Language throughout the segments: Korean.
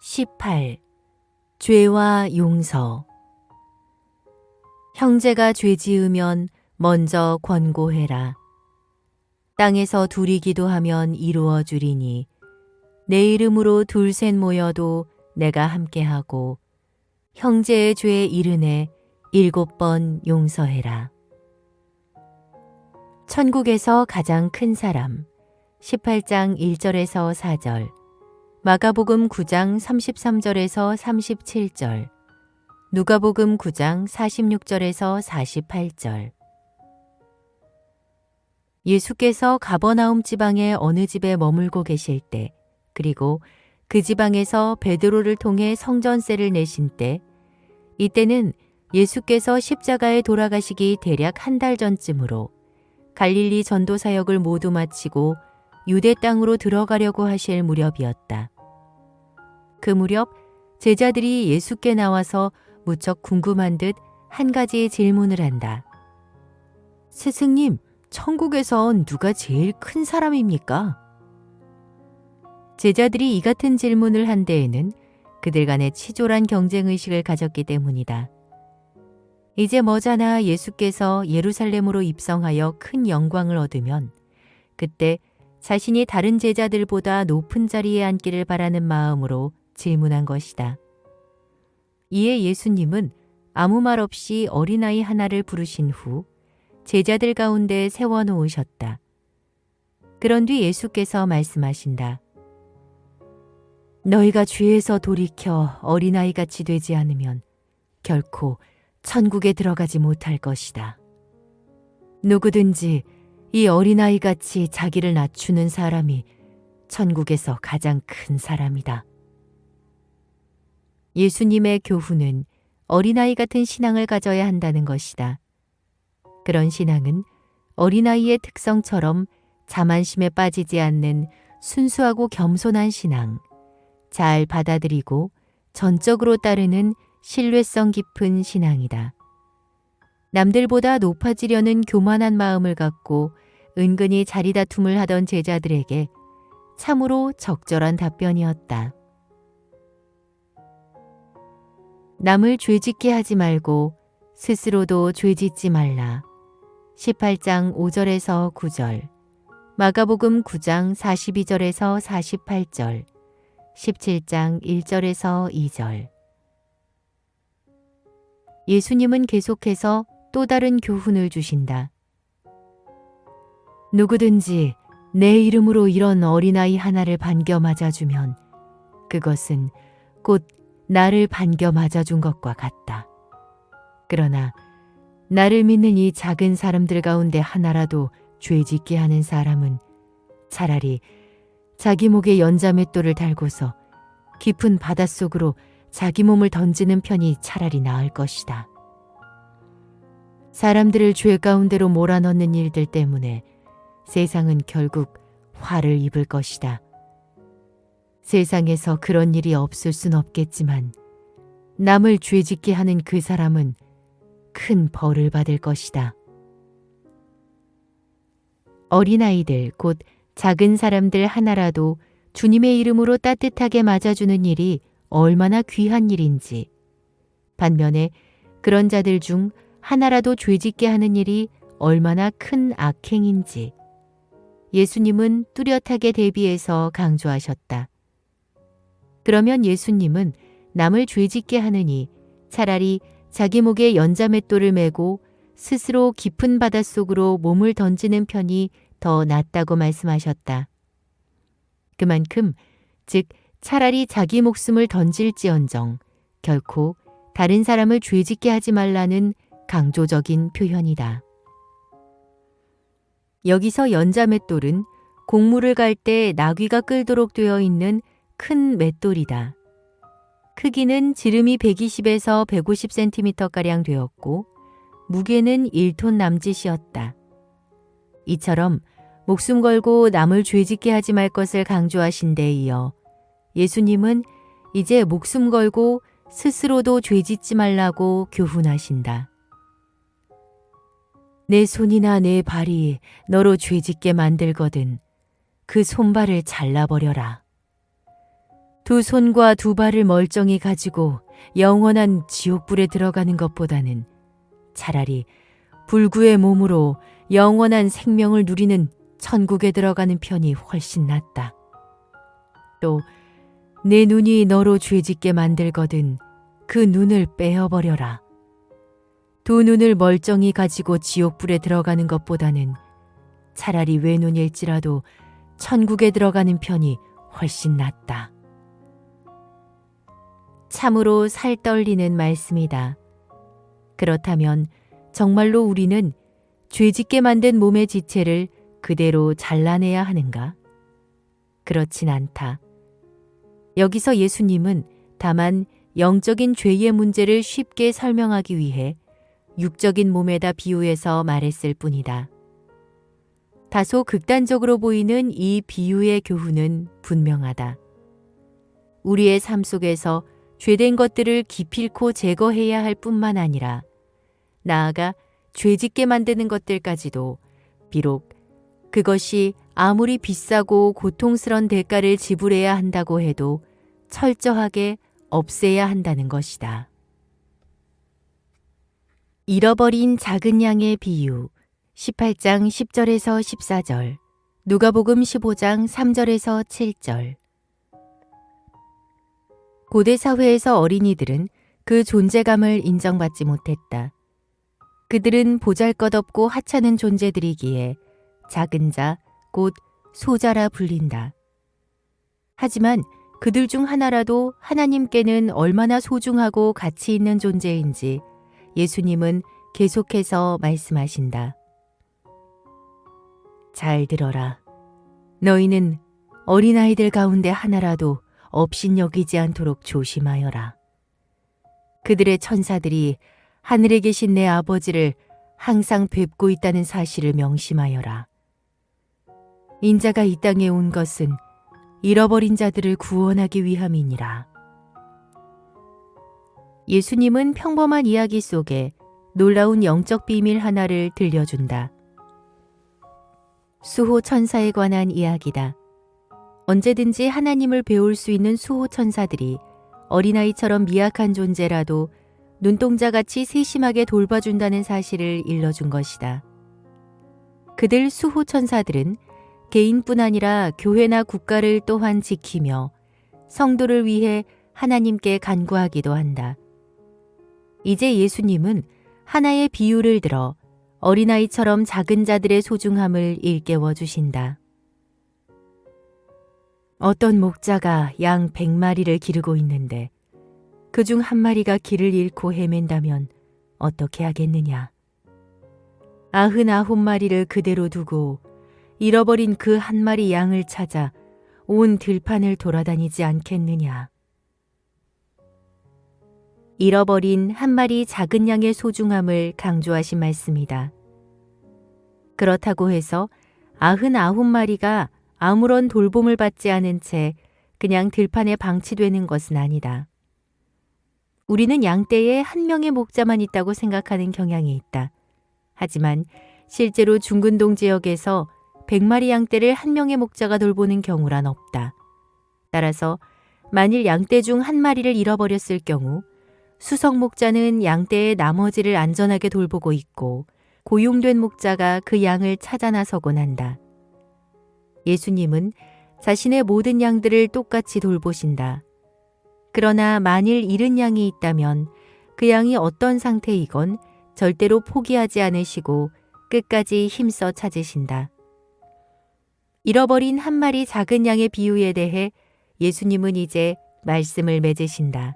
18. 죄와 용서. 형제가 죄 지으면 먼저 권고해라. 땅에서 둘이 기도하면 이루어 주리니 내 이름으로 둘셋 모여도 내가 함께하고 형제의 죄 이르네 7번 용서해라. 천국에서 가장 큰 사람 18장 1절에서 4절, 마가복음 9장 33절에서 37절, 누가복음 9장 46절에서 48절. 예수께서 가버나움 지방의 어느 집에 머물고 계실 때, 그리고 그 지방에서 베드로를 통해 성전세를 내신 때, 이때는 예수께서 십자가에 돌아가시기 대략 한 달 전쯤으로 갈릴리 전도 사역을 모두 마치고 유대 땅으로 들어가려고 하실 무렵이었다. 그 무렵 제자들이 예수께 나와서 무척 궁금한 듯 한 가지 질문을 한다. 스승님, 천국에선 누가 제일 큰 사람입니까? 제자들이 이 같은 질문을 한 데에는 그들 간에 치졸한 경쟁의식을 가졌기 때문이다. 이제 머지않아 예수께서 예루살렘으로 입성하여 큰 영광을 얻으면 그때 자신이 다른 제자들보다 높은 자리에 앉기를 바라는 마음으로 질문한 것이다. 이에 예수님은 아무 말 없이 어린아이 하나를 부르신 후 제자들 가운데 세워놓으셨다. 그런 뒤 예수께서 말씀하신다. 너희가 죄에서 돌이켜 어린아이같이 되지 않으면 결코 천국에 들어가지 못할 것이다. 누구든지 이 어린아이같이 자기를 낮추는 사람이 천국에서 가장 큰 사람이다. 예수님의 교훈은 어린아이 같은 신앙을 가져야 한다는 것이다. 그런 신앙은 어린아이의 특성처럼 자만심에 빠지지 않는 순수하고 겸손한 신앙, 잘 받아들이고 전적으로 따르는 신뢰성 깊은 신앙이다. 남들보다 높아지려는 교만한 마음을 갖고 은근히 자리다툼을 하던 제자들에게 참으로 적절한 답변이었다. 남을 죄짓게 하지 말고 스스로도 죄짓지 말라. 18장 5절에서 9절, 마가복음 9장 42절에서 48절, 17장 1절에서 2절. 예수님은 계속해서 또 다른 교훈을 주신다. 누구든지 내 이름으로 이런 어린아이 하나를 반겨 맞아주면 그것은 곧 나를 반겨 맞아준 것과 같다. 그러나 나를 믿는 이 작은 사람들 가운데 하나라도 죄짓게 하는 사람은 차라리 자기 목에 연자맷돌을 달고서 깊은 바닷속으로 자기 몸을 던지는 편이 차라리 나을 것이다. 사람들을 죄 가운데로 몰아넣는 일들 때문에 세상은 결국 화를 입을 것이다. 세상에서 그런 일이 없을 순 없겠지만 남을 죄짓게 하는 그 사람은 큰 벌을 받을 것이다. 어린아이들, 곧 작은 사람들 하나라도 주님의 이름으로 따뜻하게 맞아주는 일이 얼마나 귀한 일인지, 반면에 그런 자들 중 하나라도 죄짓게 하는 일이 얼마나 큰 악행인지 예수님은 뚜렷하게 대비해서 강조하셨다. 그러면 예수님은 남을 죄짓게 하느니 차라리 자기 목에 연자맷돌을 메고 스스로 깊은 바닷속으로 몸을 던지는 편이 더 낫다고 말씀하셨다. 그만큼 즉 차라리 자기 목숨을 던질지언정 결코 다른 사람을 죄짓게 하지 말라는 강조적인 표현이다. 여기서 연자맷돌은 곡물을 갈 때 나귀가 끌도록 되어 있는 큰 맷돌이다. 크기는 지름이 120에서 150cm가량 되었고 무게는 1톤 남짓이었다. 이처럼 목숨 걸고 남을 죄짓게 하지 말 것을 강조하신 데 이어 예수님은 이제 목숨 걸고 스스로도 죄짓지 말라고 교훈하신다. 내 손이나 내 발이 너로 죄짓게 만들거든 그 손발을 잘라버려라. 두 손과 두 발을 멀쩡히 가지고 영원한 지옥불에 들어가는 것보다는 차라리 불구의 몸으로 영원한 생명을 누리는 천국에 들어가는 편이 훨씬 낫다. 또 내 눈이 너로 죄짓게 만들거든 그 눈을 빼어버려라. 두 눈을 멀쩡히 가지고 지옥불에 들어가는 것보다는 차라리 외눈일지라도 천국에 들어가는 편이 훨씬 낫다. 참으로 살 떨리는 말씀이다. 그렇다면 정말로 우리는 죄짓게 만든 몸의 지체를 그대로 잘라내야 하는가? 그렇진 않다. 여기서 예수님은 다만 영적인 죄의 문제를 쉽게 설명하기 위해 육적인 몸에다 비유해서 말했을 뿐이다. 다소 극단적으로 보이는 이 비유의 교훈은 분명하다. 우리의 삶 속에서 죄된 것들을 기필코 제거해야 할 뿐만 아니라 나아가 죄짓게 만드는 것들까지도 비록 그것이 아무리 비싸고 고통스런 대가를 지불해야 한다고 해도 철저하게 없애야 한다는 것이다. 잃어버린 작은 양의 비유 18장 10절에서 14절, 누가복음 15장 3절에서 7절. 고대 사회에서 어린이들은 그 존재감을 인정받지 못했다. 그들은 보잘것없고 하찮은 존재들이기에 작은 자, 곧 소자라 불린다. 하지만 그들 중 하나라도 하나님께는 얼마나 소중하고 가치 있는 존재인지 예수님은 계속해서 말씀하신다. 잘 들어라. 너희는 어린아이들 가운데 하나라도 업신여기지 않도록 조심하여라. 그들의 천사들이 하늘에 계신 내 아버지를 항상 뵙고 있다는 사실을 명심하여라. 인자가 이 땅에 온 것은 잃어버린 자들을 구원하기 위함이니라. 예수님은 평범한 이야기 속에 놀라운 영적 비밀 하나를 들려준다. 수호 천사에 관한 이야기다. 언제든지 하나님을 배울 수 있는 수호 천사들이 어린아이처럼 미약한 존재라도 눈동자같이 세심하게 돌봐준다는 사실을 일러준 것이다. 그들 수호 천사들은 개인뿐 아니라 교회나 국가를 또한 지키며 성도를 위해 하나님께 간구하기도 한다. 이제 예수님은 하나의 비유를 들어 어린아이처럼 작은 자들의 소중함을 일깨워 주신다. 어떤 목자가 양 100마리를 기르고 있는데 그중 한 마리가 길을 잃고 헤맨다면 어떻게 하겠느냐? 99마리를 그대로 두고 잃어버린 그 한 마리 양을 찾아 온 들판을 돌아다니지 않겠느냐? 잃어버린 한 마리 작은 양의 소중함을 강조하신 말씀이다. 그렇다고 해서 99마리가 아무런 돌봄을 받지 않은 채 그냥 들판에 방치되는 것은 아니다. 우리는 양떼에 한 명의 목자만 있다고 생각하는 경향이 있다. 하지만 실제로 중근동 지역에서 100마리 양떼를 한 명의 목자가 돌보는 경우란 없다. 따라서 만일 양떼 중 한 마리를 잃어버렸을 경우 수석 목자는 양떼의 나머지를 안전하게 돌보고 있고 고용된 목자가 그 양을 찾아 나서곤 한다. 예수님은 자신의 모든 양들을 똑같이 돌보신다. 그러나 만일 잃은 양이 있다면 그 양이 어떤 상태이건 절대로 포기하지 않으시고 끝까지 힘써 찾으신다. 잃어버린 한 마리 작은 양의 비유에 대해 예수님은 이제 말씀을 맺으신다.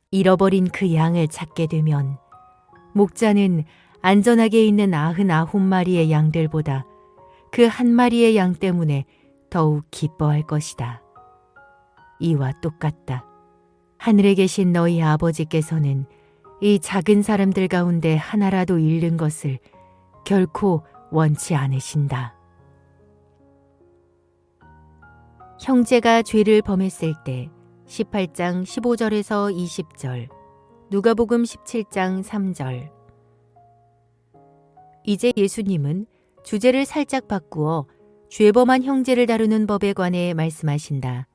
잃어버린 그 양을 찾게 되면 목자는 안전하게 있는 99마리의 양들보다 그 한 마리의 양 때문에 더욱 기뻐할 것이다. 이와 똑같다. 하늘에 계신 너희 아버지께서는 이 작은 사람들 가운데 하나라도 잃는 것을 결코 원치 않으신다. 형제가 죄를 범했을 때 18장 15절에서 20절, 누가복음 17장 3절. 이제 예수님은 주제를 살짝 바꾸어 죄범한 형제를 다루는 법에 관해 말씀하신다.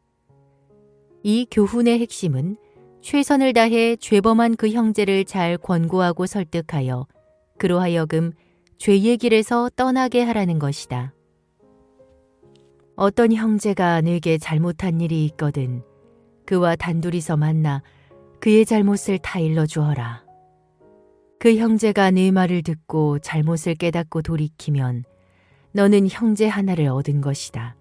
이 교훈의 핵심은 최선을 다해 죄범한 그 형제를 잘 권고하고 설득하여 그로 하여금 죄의 길에서 떠나게 하라는 것이다. 어떤 형제가 내게 잘못한 일이 있거든 그와 단둘이서 만나 그의 잘못을 다 일러주어라. 그 형제가 네 말을 듣고 잘못을 깨닫고 돌이키면 너는 형제 하나를 얻은 것이다.